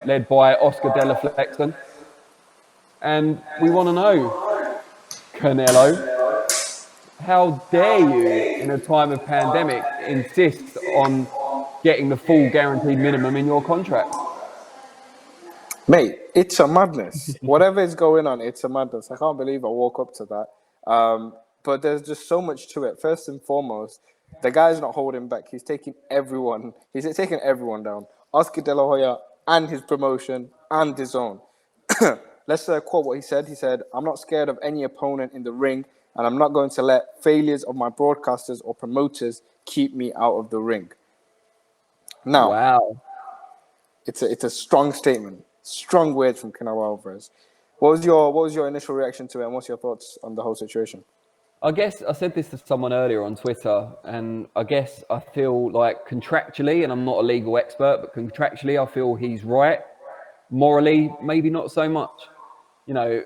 led by Oscar de la Flexen. And we want to know, Canelo, how dare you, in a time of pandemic, insist on getting the full guaranteed minimum in your contract? Mate, it's a madness. Whatever is going on, it's a madness. I can't believe I woke up to that. But there's just so much to it. First and foremost, the guy's not holding back. He's taking everyone. He's taking everyone down. Oscar De La Hoya and his promotion and DAZN. Let's quote what he said. He said, "I'm not scared of any opponent in the ring, and I'm not going to let failures of my broadcasters or promoters keep me out of the ring." Now, Wow. it's a strong statement, strong words from Canelo Alvarez. What was your initial reaction to it, and what's your thoughts on the whole situation? I guess I said this to someone earlier on Twitter, and I guess I feel like contractually, and I'm not a legal expert, but contractually, I feel he's right. Morally, maybe not so much. You know,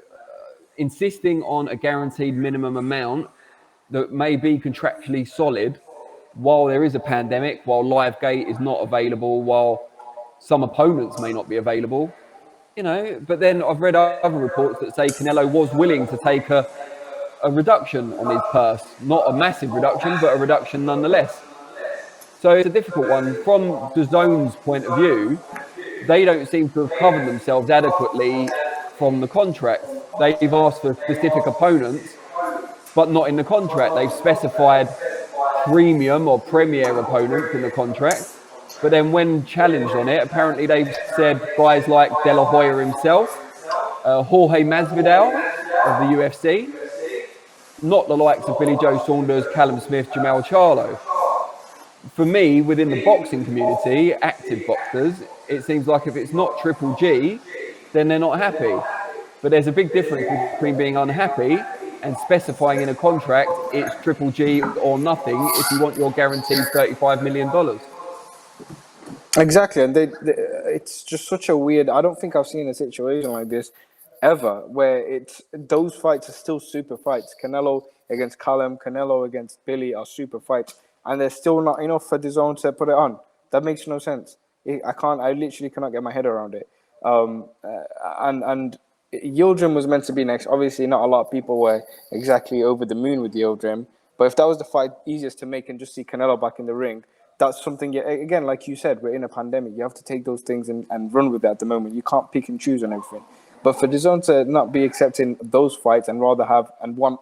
insisting on a guaranteed minimum amount that may be contractually solid while there is a pandemic, while Livegate is not available, while some opponents may not be available, you know. But then I've read other reports that say Canelo was willing to take a reduction on his purse, not a massive reduction, but a reduction nonetheless. So it's a difficult one. From DAZN's point of view, they don't seem to have covered themselves adequately from the contract. They've asked for specific opponents, but not in the contract. They've specified premium or premier opponents in the contract. But then when challenged on it, apparently they've said guys like De La Hoya himself, Jorge Masvidal of the UFC, not the likes of Billy Joe Saunders, Callum Smith, Jamal Charlo. For me, within the boxing community, active boxers, it seems like if it's not Triple G, then they're not happy. But there's a big difference between being unhappy and specifying in a contract it's Triple G or nothing if you want your guaranteed $35 million. Exactly, and it's just such a weird. I don't think I've seen a situation like this ever, where it's those fights are still super fights. Canelo against Callum, Canelo against Billy are super fights, and they're still not enough for DAZN to put it on. That makes no sense. I literally cannot get my head around it. And Yildirim was meant to be next. Obviously, not a lot of people were exactly over the moon with Yildirim, but if that was the fight easiest to make and just see Canelo back in the ring, that's something, again, like you said, we're in a pandemic. You have to take those things and run with it at the moment. You can't pick and choose on everything. But for DAZN to not be accepting those fights and rather have and want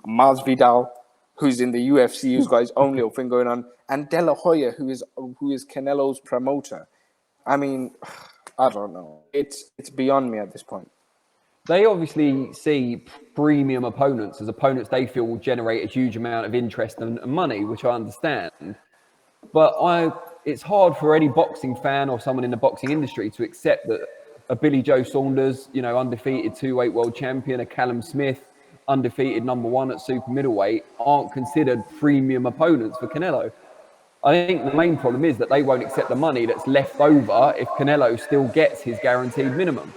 Masvidal, who's in the UFC, who's got his own little thing going on, and De La Hoya, who is Canelo's promoter. I mean, I don't know. It's beyond me at this point. They obviously see premium opponents as opponents they feel will generate a huge amount of interest and money, which I understand. But it's hard for any boxing fan or someone in the boxing industry to accept that a Billy Joe Saunders, you know, undefeated 2-weight world champion, a Callum Smith, undefeated #1 at super middleweight, aren't considered premium opponents for Canelo. I think the main problem is that they won't accept the money that's left over if Canelo still gets his guaranteed minimum.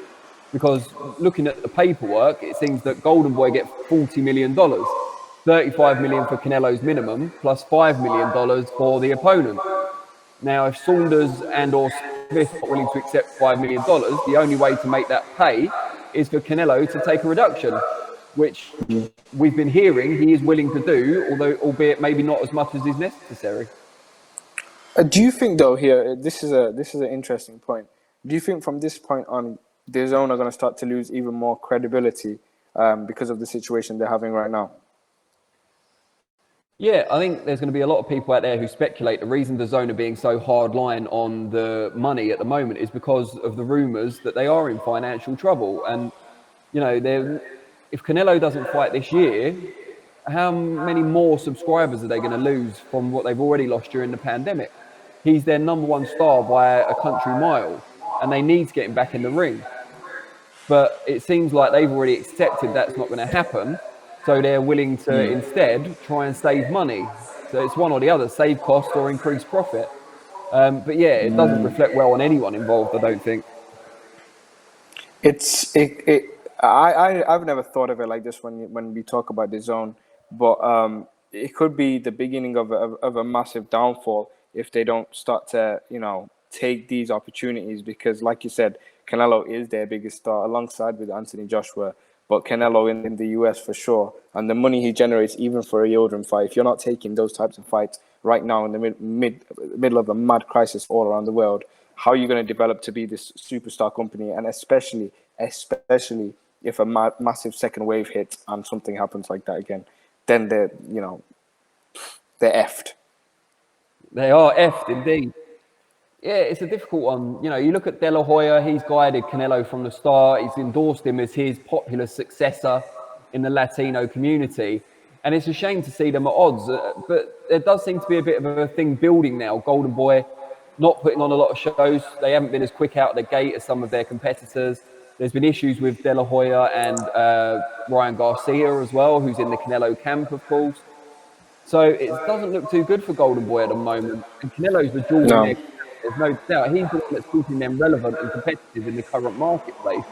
Because looking at the paperwork, it seems that Golden Boy get $40 million. $35 million for Canelo's minimum, plus $5 million for the opponent. Now, if Saunders and or Smith are willing to accept $5 million, the only way to make that pay is for Canelo to take a reduction, which we've been hearing he is willing to do, although albeit maybe not as much as is necessary. Do you think, though, here this is an interesting point? Do you think from this point on, DAZN are going to start to lose even more credibility because of the situation they're having right now? Yeah, I think there's going to be a lot of people out there who speculate the reason DAZN are being so hardline on the money at the moment is because of the rumours that they are in financial trouble. And, you know, if Canelo doesn't fight this year, how many more subscribers are they going to lose from what they've already lost during the pandemic? He's their #1 star by a country mile, and they need to get him back in the ring. But it seems like they've already accepted that's not going to happen. So they're willing to instead try and save money. So it's one or the other, save cost or increase profit. But yeah, it doesn't reflect well on anyone involved, I don't think. I've never thought of it like this when we talk about DAZN, but it could be the beginning of a massive downfall if they don't start to, you know, take these opportunities because, like you said, Canelo is their biggest star alongside with Anthony Joshua. But Canelo in the US for sure, and the money he generates even for a Yildirim fight. If you're not taking those types of fights right now in the middle of a mad crisis all around the world, how are you going to develop to be this superstar company? And especially if a massive second wave hits and something happens like that again, then they're effed. They are effed indeed. Yeah, it's a difficult one. You know, you look at De La Hoya, he's guided Canelo from the start. He's endorsed him as his popular successor in the Latino community. And it's a shame to see them at odds. But there does seem to be a bit of a thing building now. Golden Boy not putting on a lot of shows. They haven't been as quick out the gate as some of their competitors. There's been issues with De La Hoya and Ryan Garcia as well, who's in the Canelo camp, of course. So it doesn't look too good for Golden Boy at the moment. And Canelo's the jewel in No. their crown. There's no doubt. He's the one that's keeping them relevant and competitive in the current marketplace.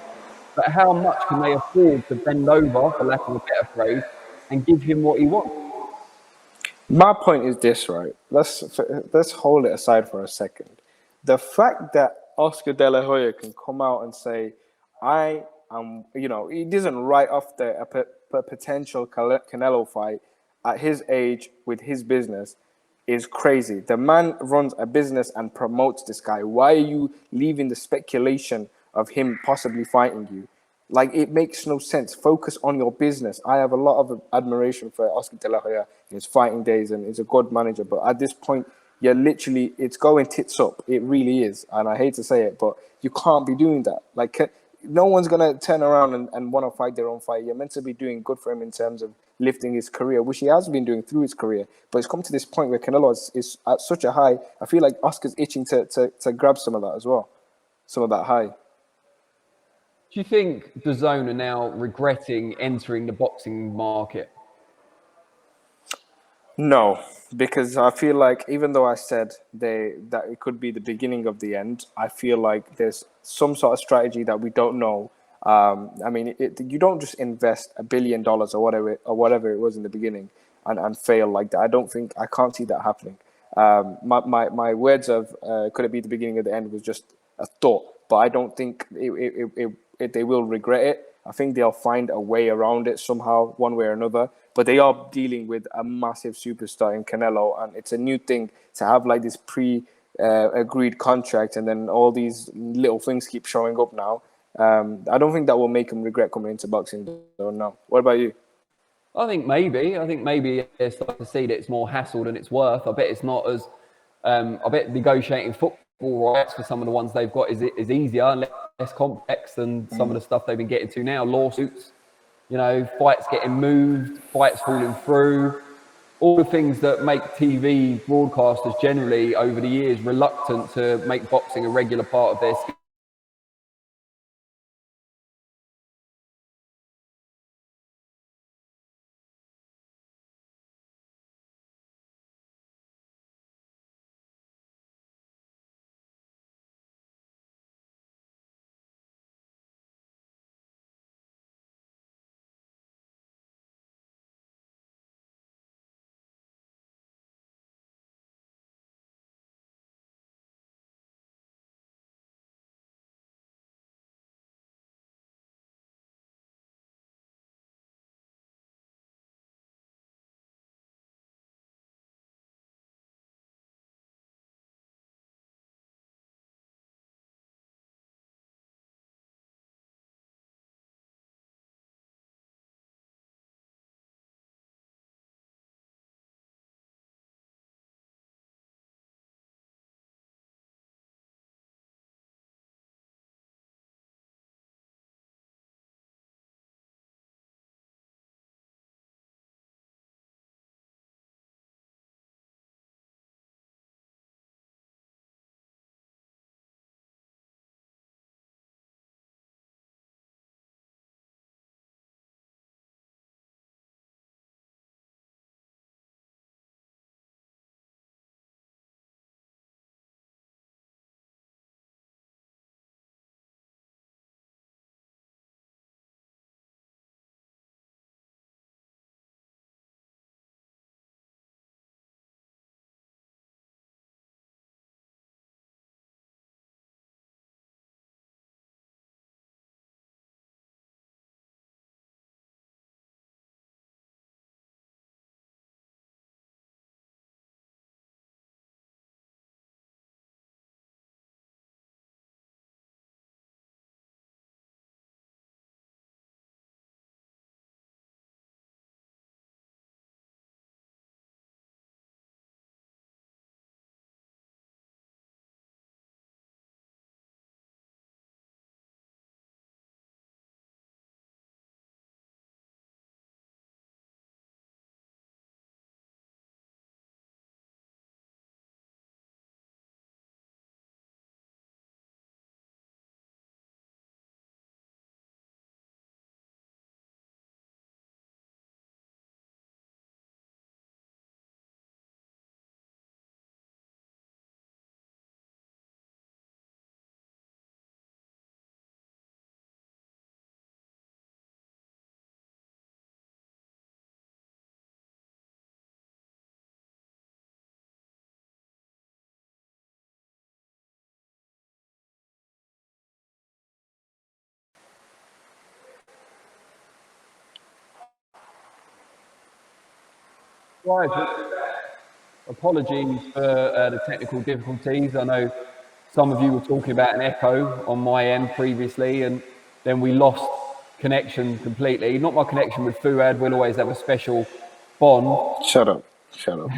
But how much can they afford to bend over, for lack of a better phrase, and give him what he wants? My point is this, right? Let's hold it aside for a second. The fact that Oscar De La Hoya can come out and say, "I am," he doesn't write off a potential Canelo fight at his age with his business is crazy. The man runs a business and promotes this guy. Why are you leaving the speculation of him possibly fighting you? Like, it makes no sense. Focus on your business. I have a lot of admiration for Oscar De La Hoya in his fighting days, and he's a good manager. But at this point, it's going tits up. It really is. And I hate to say it, but you can't be doing that. Like, no one's going to turn around and want to fight their own fight. You're meant to be doing good for him in terms of lifting his career, which he has been doing through his career. But it's come to this point where Canelo is at such a high. I feel like Oscar's itching to grab some of that as well, some of that high. Do you think DAZN are now regretting entering the boxing market? No, because I feel like even though I said that it could be the beginning of the end, I feel like there's some sort of strategy that we don't know. I mean, you don't just invest $1 billion or whatever it was in the beginning and fail like that. I can't see that happening. My words of could it be the beginning of the end was just a thought, but I don't think they will regret it. I think they'll find a way around it somehow, one way or another. But they are dealing with a massive superstar in Canelo, and it's a new thing to have like this agreed contract, and then all these little things keep showing up now. I don't think that will make them regret coming into boxing. Though, no. What about you? I think maybe they're starting to see that it's more hassle than it's worth. I bet it's not as. I bet negotiating football rights for some of the ones they've got is easier and less complex than some of the stuff they've been getting to now. Lawsuits, fights getting moved, fights falling through, all the things that make TV broadcasters generally over the years reluctant to make boxing a regular part of their Guys, apologies for the technical difficulties. I know some of you were talking about an echo on my end previously, and then we lost connection completely. Not my connection with Fuad. We'll always have a special bond. Shut up. Shut up.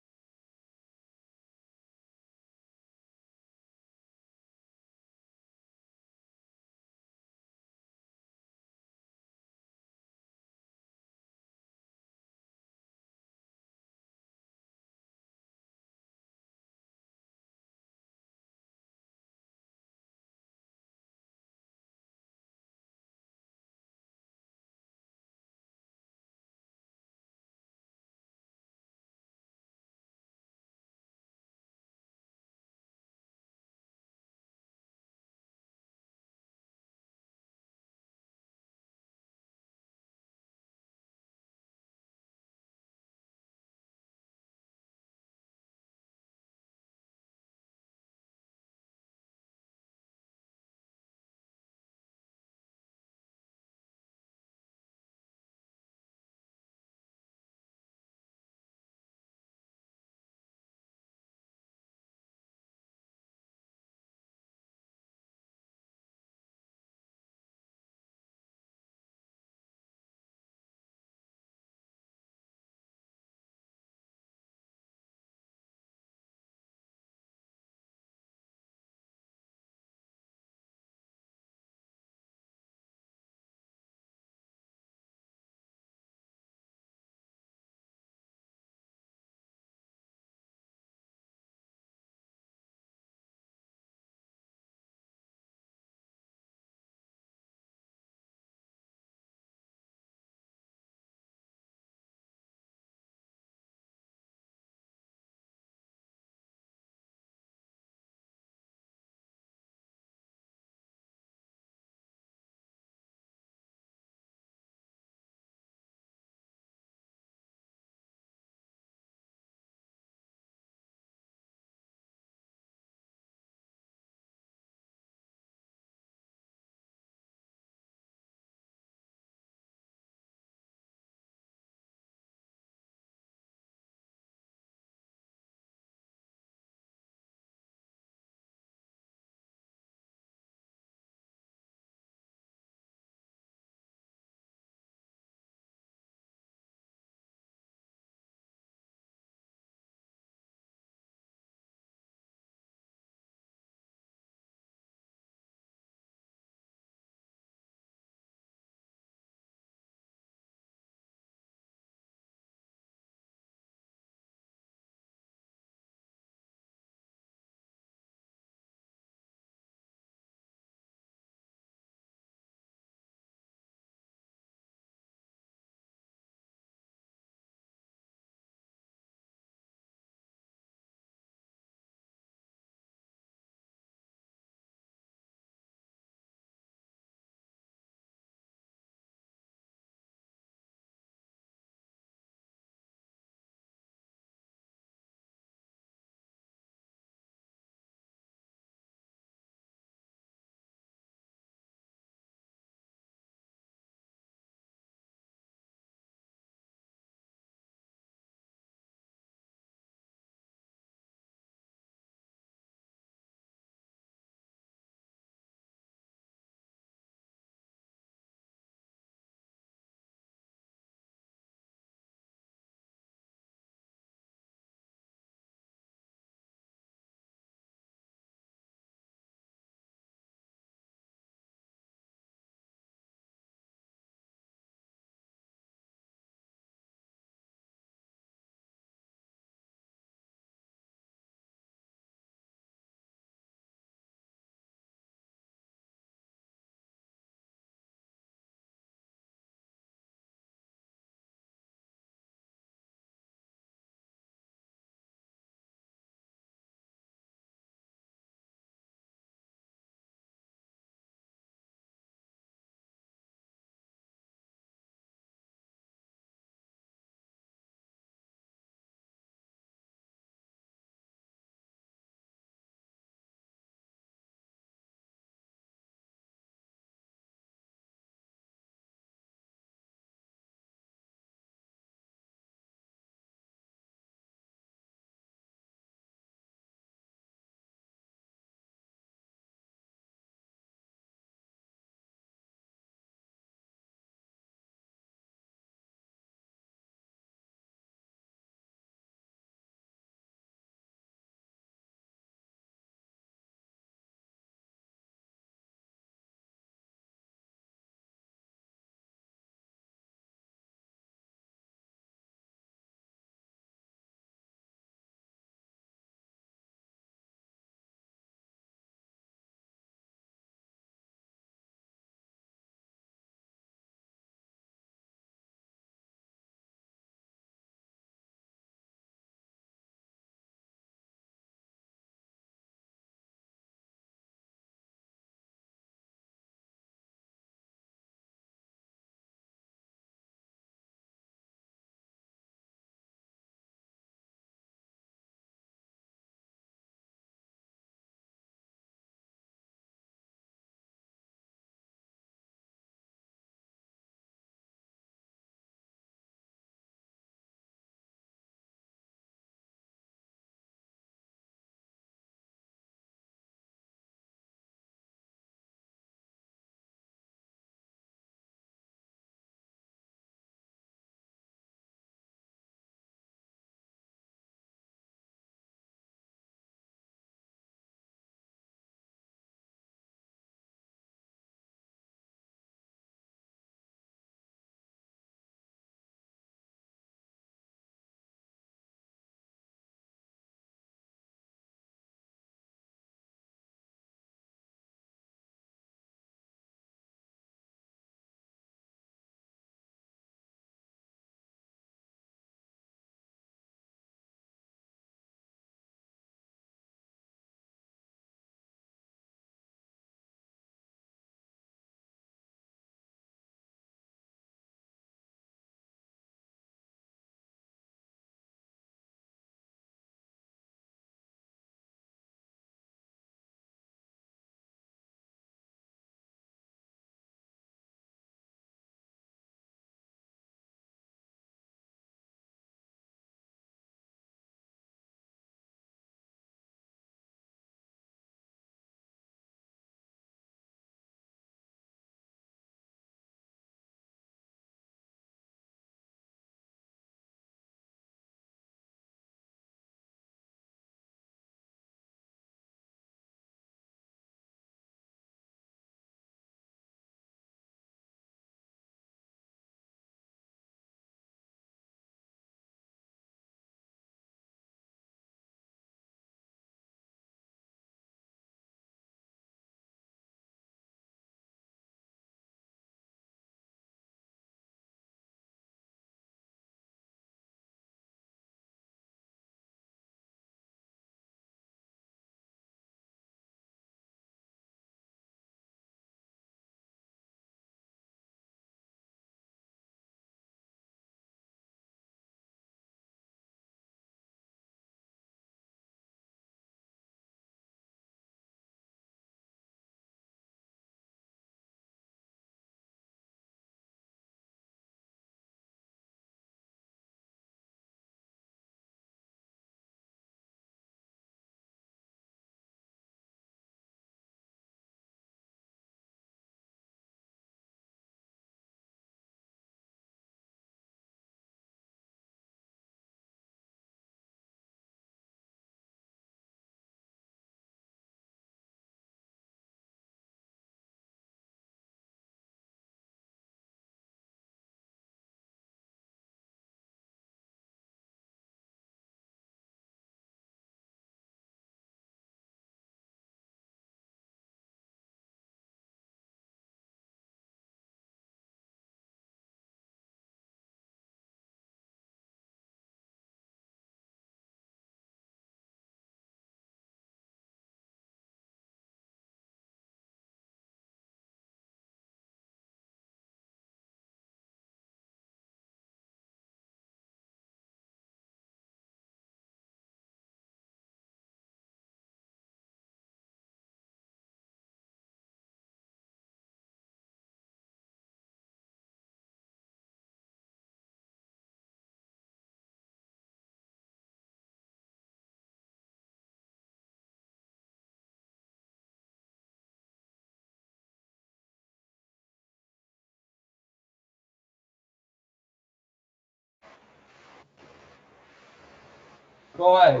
Guys,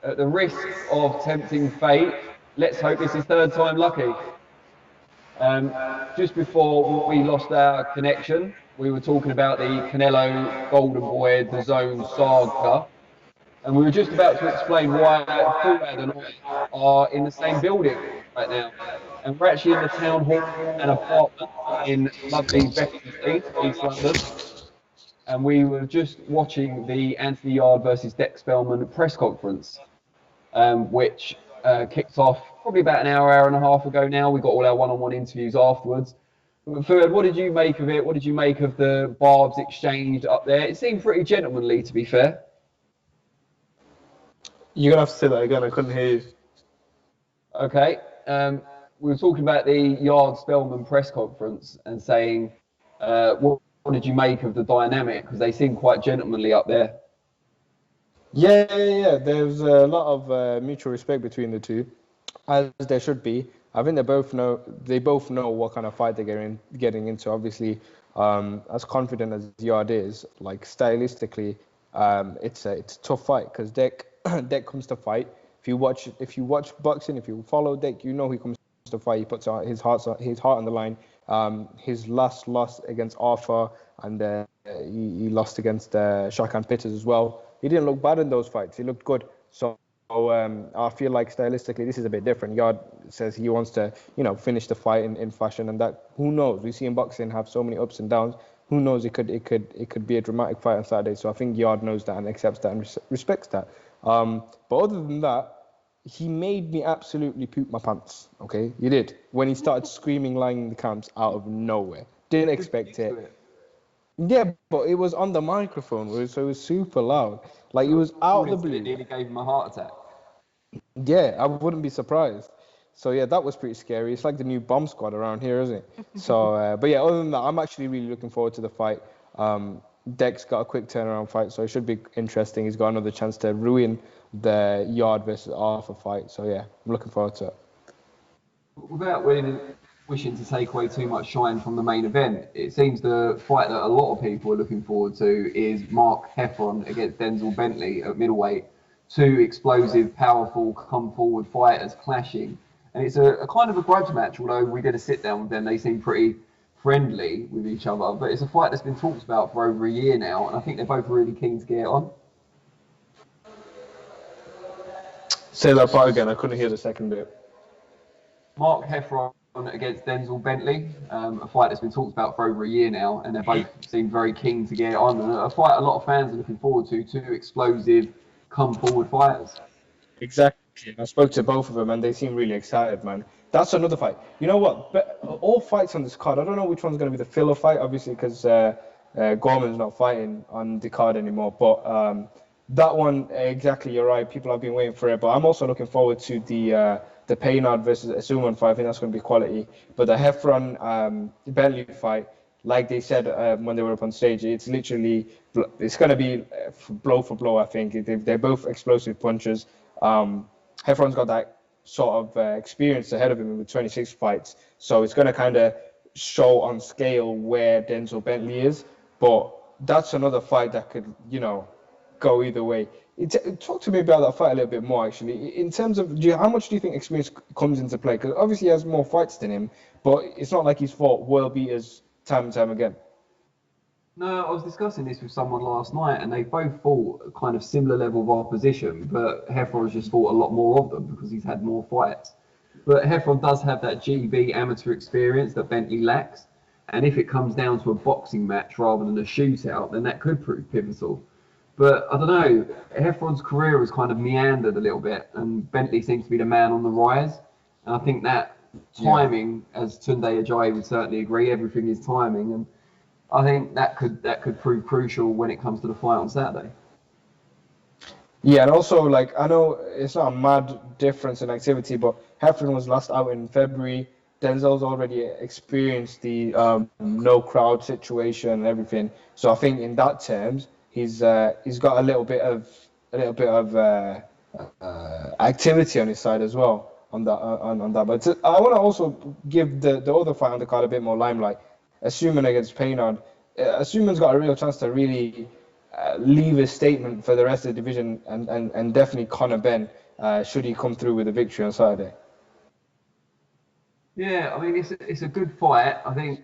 at the risk of tempting fate, let's hope this is third time lucky. Just before we lost our connection, we were talking about the Canelo Golden Boy DAZN saga, and we were just about to explain why Fuad and I are in the same building right now. And we're actually in the town hall and apartment in lovely Beaconsfield, East London. And we were just watching the Anthony Yard versus Dex Spellman press conference, which kicked off probably about an hour and a half ago now. We got all our one-on-one interviews afterwards. Fuad, what did you make of it? What did you make of the barbs exchanged up there? It seemed pretty gentlemanly, to be fair. You're gonna have to say that again. I couldn't hear you. Okay. We were talking about the Yard Spellman press conference and saying, what did you make of the dynamic? Because they seem quite gentlemanly up there. Yeah. There's a lot of mutual respect between the two, as there should be. I think they both know what kind of fight they're getting into. Obviously, as confident as Yard is, like stylistically, it's a tough fight because Deck comes to fight. If you watch boxing, if you follow Deck, you know he comes to fight. He puts his heart on the line. His last loss against Arthur, and he lost against Shakan Pitters as well. He didn't look bad in those fights. He looked good. So I feel like stylistically this is a bit different. Yard says he wants to, finish the fight in fashion, and that, who knows? We see in boxing have so many ups and downs. Who knows? It could be a dramatic fight on Saturday. So I think Yard knows that and accepts that and respects that. But other than that, he made me absolutely poop my pants. Okay, he did when he started screaming, lying in the camps out of nowhere. Didn't expect it. Yeah, but it was on the microphone, so it was super loud. Like it was out of the blue. It nearly gave him a heart attack. Yeah, I wouldn't be surprised. So yeah, that was pretty scary. It's like the new bomb squad around here, isn't it? So, but yeah, other than that, I'm actually really looking forward to the fight. Dex got a quick turnaround fight, so it should be interesting. He's got another chance to ruin the Yard versus Arthur fight. So yeah, I'm looking forward to it. Without wishing to take away too much shine from the main event, it seems the fight that a lot of people are looking forward to is Mark Heffron against Denzel Bentley at middleweight. Two explosive, powerful, come-forward fighters clashing. And it's a kind of a grudge match, although we did a sit-down with them. They seem pretty friendly with each other. But it's a fight that's been talked about for over a year now, and I think they're both really keen to get it on. Say that part again. I couldn't hear the second bit. Mark Heffron against Denzel Bentley, a fight that's been talked about for over a year now, and they both seem very keen to get it on. And a fight a lot of fans are looking forward to, two explosive, come-forward fighters. Exactly. I spoke to both of them, and they seem really excited, man. That's another fight. You know what? But all fights on this card, I don't know which one's going to be the filler fight, obviously, because Gorman's not fighting on the card anymore. But that one, exactly, you're right. People have been waiting for it. But I'm also looking forward to the Paynard versus Asuman fight. I think that's going to be quality. But the Heffron Bentley fight, like they said when they were up on stage, it's literally, it's going to be blow for blow, I think. They're both explosive punchers. Heffron's got that sort of experience ahead of him with 26 fights. So it's going to kind of show on scale where Denzel Bentley is. But that's another fight that could, go either way. Talk to me about that fight a little bit more, actually. In terms of, how much do you think experience comes into play? Because obviously he has more fights than him, but it's not like he's fought world beaters time and time again. No, I was discussing this with someone last night, and they both fought a kind of similar level of opposition, but Heffron's just fought a lot more of them because he's had more fights. But Heffron does have that GB amateur experience that Bentley lacks, and if it comes down to a boxing match rather than a shootout, then that could prove pivotal. But I don't know, Heffron's career has kind of meandered a little bit, and Bentley seems to be the man on the rise. And I think that timing, as Tunde Ajayi would certainly agree, everything is timing, and I think that could prove crucial when it comes to the fight on Saturday. Yeah, and also, like, I know it's not a mad difference in activity, but Heffron was last out in February. Denzel's already experienced the no crowd situation and everything. So I think in that terms, he's got a little bit of activity on his side as well on that. But I want to also give the other fight on the card a bit more limelight. Asuman against Paynard. Asuman's got a real chance to really leave a statement for the rest of the division, and definitely Conor Benn, should he come through with a victory on Saturday. Yeah, I mean, it's a good fight. I think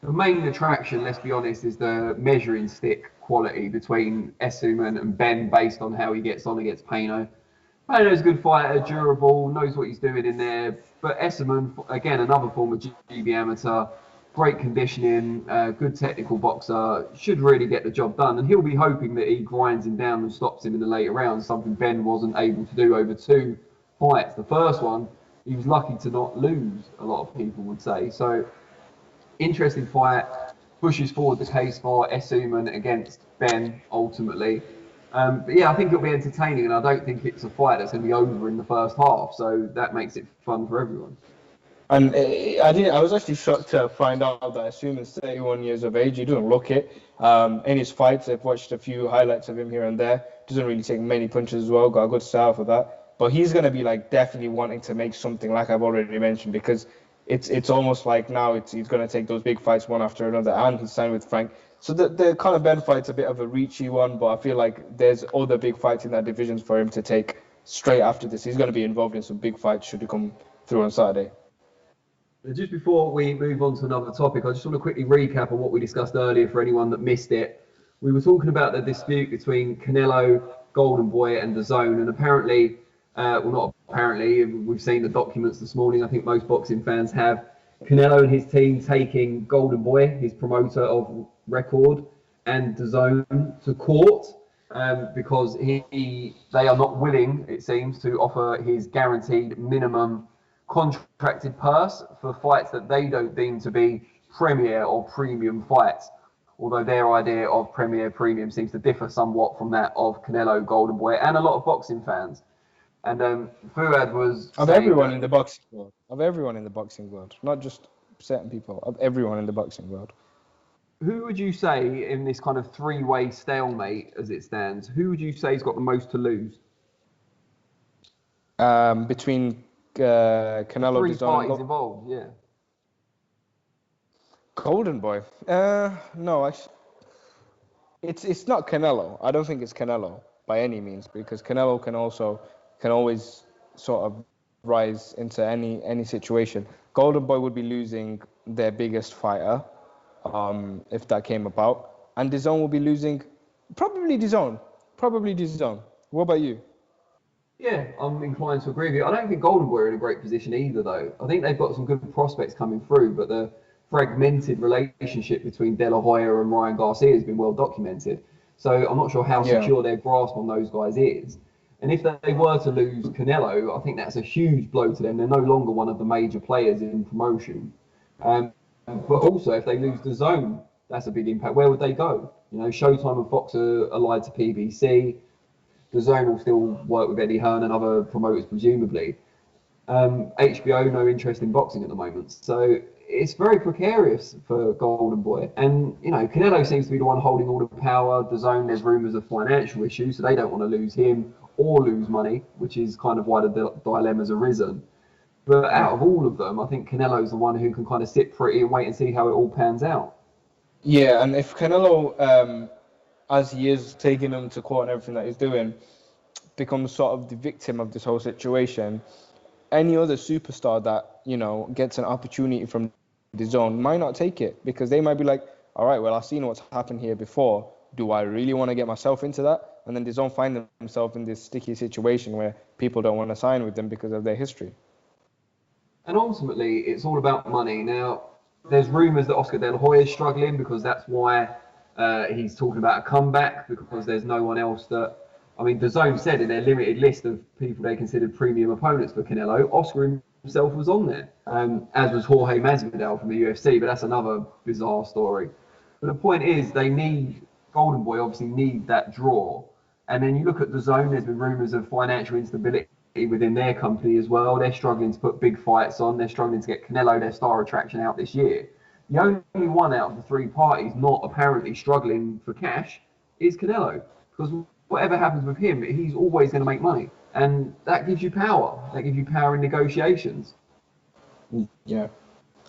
the main attraction, let's be honest, is the measuring stick quality between Essuman and Ben based on how he gets on against Payno. Payno's a good fighter, durable, knows what he's doing in there. But Essuman, again, another former GB amateur, great conditioning, good technical boxer, should really get the job done. And he'll be hoping that he grinds him down and stops him in the later rounds, something Ben wasn't able to do over 2 fights. The first one, he was lucky to not lose, a lot of people would say. So, interesting fight, pushes forward the case for Essuman against Ben, ultimately. But yeah, I think it'll be entertaining, and I don't think it's a fight that's going to be over in the first half. So that makes it fun for everyone. And I was actually shocked to find out that Essuman's 31 years of age. He doesn't look it. In his fights, I've watched a few highlights of him here and there. Doesn't really take many punches as well. Got a good style for that. But he's going to be like definitely wanting to make something, like I've already mentioned, because it's almost like now he's going to take those big fights one after another, and he's signed with Frank. So the Conor Benn fight's a bit of a reachy one, but I feel like there's other big fights in that division for him to take straight after this. He's going to be involved in some big fights should he come through on Saturday. Just before we move on to another topic, I just want to quickly recap on what we discussed earlier for anyone that missed it. We were talking about the dispute between Canelo, Golden Boy, and DAZN, and apparently, well, not apparently, we've seen the documents this morning. I think most boxing fans have. Canelo and his team taking Golden Boy, his promoter of record, and DAZN to court because they are not willing, it seems, to offer his guaranteed minimum contracted purse for fights that they don't deem to be premier or premium fights, although their idea of premier premium seems to differ somewhat from that of Canelo, Golden Boy, and a lot of boxing fans. And Fuad was of everyone in the boxing world, not just certain people, of everyone in the boxing world. Who would you say in this kind of 3-way stalemate as it stands, who would you say has got the most to lose? Between Canelo, 3 parties involved, yeah. Golden Boy. No, actually, it's not Canelo. I don't think it's Canelo by any means, because Canelo can always sort of rise into any situation. Golden Boy would be losing their biggest fighter, if that came about, and DAZN will be losing probably DAZN. What about you? Yeah, I'm inclined to agree with you. I don't think Golden Boy are in a great position either, though. I think they've got some good prospects coming through, but the fragmented relationship between De La Hoya and Ryan Garcia has been well documented. So I'm not sure how secure their grasp on those guys is. And if they were to lose Canelo, I think that's a huge blow to them. They're no longer one of the major players in promotion. But also, if they lose DAZN, that's a big impact. Where would they go? You know, Showtime and Fox are allied to PBC. DAZN will still work with Eddie Hearn and other promoters, presumably. HBO, no interest in boxing at the moment. So it's very precarious for Golden Boy. And, you know, Canelo seems to be the one holding all the power. DAZN, there's rumours of financial issues, so they don't want to lose him or lose money, which is kind of why the dilemma's arisen. But out of all of them, I think Canelo's the one who can kind of sit pretty and wait and see how it all pans out. Yeah, and if Canelo, as he is taking him to court and everything that he's doing, becomes sort of the victim of this whole situation, any other superstar that, you know, gets an opportunity from DAZN might not take it, because they might be like, all right, well, I've seen what's happened here before. Do I really want to get myself into that? And then DAZN find themselves in this sticky situation where people don't want to sign with them because of their history. And ultimately, it's all about money. Now, there's rumours that Oscar De La Hoya is struggling because that's why he's talking about a comeback, because there's no one else that... I mean, DAZN said in their limited list of people they considered premium opponents for Canelo, Oscar himself was on there, as was Jorge Masvidal from the UFC, but that's another bizarre story. But the point is, Golden Boy obviously need that draw. And then you look at DAZN, there's been rumours of financial instability within their company as well. They're struggling to put big fights on. They're struggling to get Canelo, their star attraction, out this year. The only one out of the 3 parties not apparently struggling for cash is Canelo. Because whatever happens with him, he's always going to make money. And that gives you power. That gives you power in negotiations. Yeah,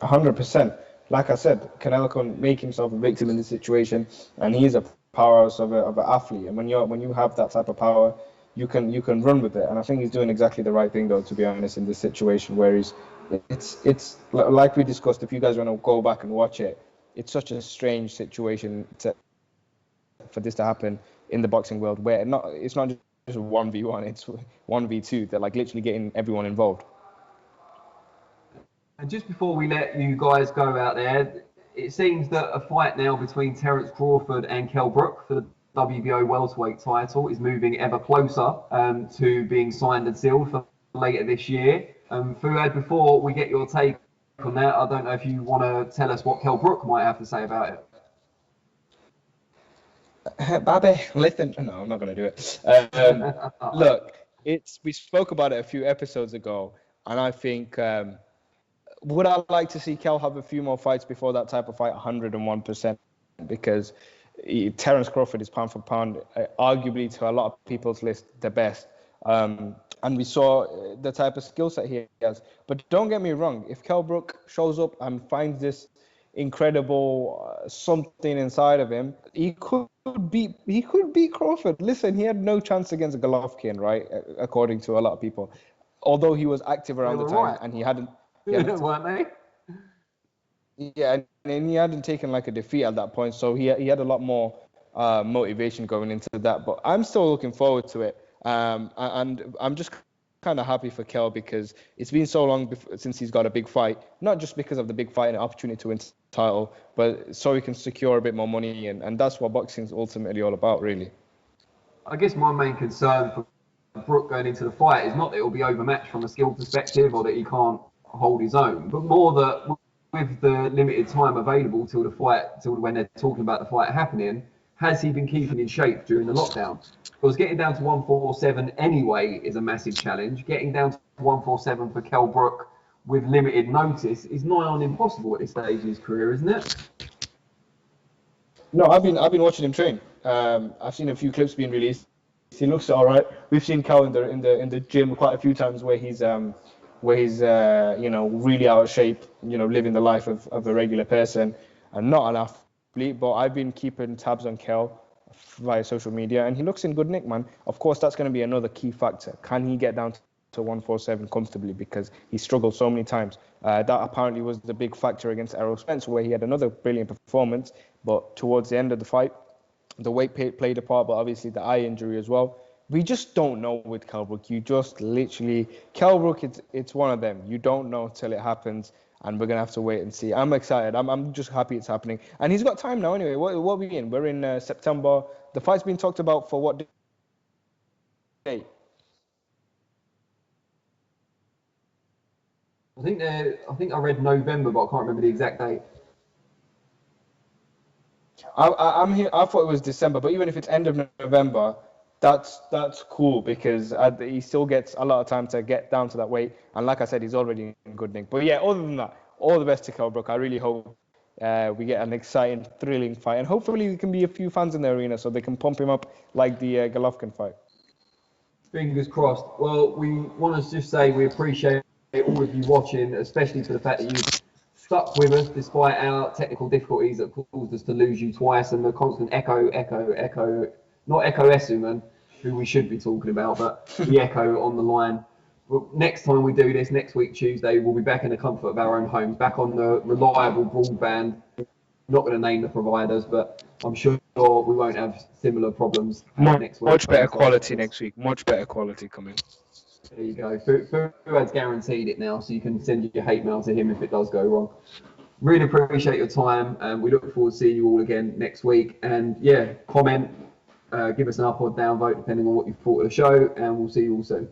100%. Like I said, Canelo can make himself a victim in this situation, and he is a powerhouse of an athlete, and when you have that type of power, you can run with it. And I think he's doing exactly the right thing, though, to be honest, in this situation where it's like we discussed. If you guys want to go back and watch it, it's such a strange situation for this to happen in the boxing world, where it's not just 1v1, it's 1v2. They're like literally getting everyone involved. And just before we let you guys go out there, it seems that a fight now between Terence Crawford and Kell Brook for the WBO welterweight title is moving ever closer to being signed and sealed for later this year. Fuad, before we get your take on that, I don't know if you want to tell us what Kell Brook might have to say about it. Bobby, listen. No, I'm not going to do it. Look, we spoke about it a few episodes ago, and I think would I like to see Kell have a few more fights before that type of fight? 101%, because Terence Crawford is pound for pound, arguably to a lot of people's list, the best. And we saw the type of skill set he has. But don't get me wrong, if Kell Brook shows up and finds this incredible something inside of him, he could beat Crawford. Listen, he had no chance against Golovkin, right? According to a lot of people. Although he was active around the time, right, and he hadn't weren't they? Yeah, and he hadn't taken like a defeat at that point, so he had a lot more motivation going into that. But I'm still looking forward to it, and I'm just kind of happy for Kell, because it's been so long since he's got a big fight. Not just because of the big fight and the opportunity to win the title, but so he can secure a bit more money, and that's what boxing's ultimately all about, really. I guess my main concern for Brook going into the fight is not that it will be overmatched from a skill perspective or that he can't hold his own, but more that with the limited time available till when they're talking about the fight happening, has he been keeping in shape during the lockdown? Because getting down to 147 anyway is a massive challenge. Getting down to 147 for Kell Brook with limited notice is nigh on impossible at this stage of his career, isn't it? No, I've been watching him train. I've seen a few clips being released. He looks all right. We've seen Kell in the gym quite a few times where he's really out of shape, living the life of a regular person and not an athlete. But I've been keeping tabs on Kell via social media, and he looks in good nick, man. Of course, that's going to be another key factor. Can he get down to 147 comfortably, because he struggled so many times? That apparently was the big factor against Errol Spence, where he had another brilliant performance, but towards the end of the fight, the weight played a part, but obviously the eye injury as well. We just don't know with Kell Brook. Kell Brook, it's one of them. You don't know till it happens, and we're going to have to wait and see. I'm excited. I'm just happy it's happening. And he's got time now anyway. What are we in? We're in September. The fight's been talked about for what day? I think I read November, but I can't remember the exact date. I'm here. I thought it was December, but even if it's end of November, that's cool, because he still gets a lot of time to get down to that weight. And like I said, he's already in good nick. But yeah, other than that, all the best to Kell Brook. I really hope we get an exciting, thrilling fight, and hopefully there can be a few fans in the arena so they can pump him up like the Golovkin fight. Fingers crossed. Well, we want to just say we appreciate all of you watching, especially for the fact that you stuck with us despite our technical difficulties that caused us to lose you twice, and the constant echo, not Echo Essuman, who we should be talking about, but the echo on the line. Well, next time we do this, next week, Tuesday, we'll be back in the comfort of our own homes, back on the reliable broadband. Not going to name the providers, but I'm sure we won't have similar problems next week. Much better quality next week. Much better quality coming. There you go. Fuad's guaranteed it now, so you can send your hate mail to him if it does go wrong. Really appreciate your time, and we look forward to seeing you all again next week. And yeah, comment, give us an up or down vote depending on what you thought of the show, and we'll see you all soon.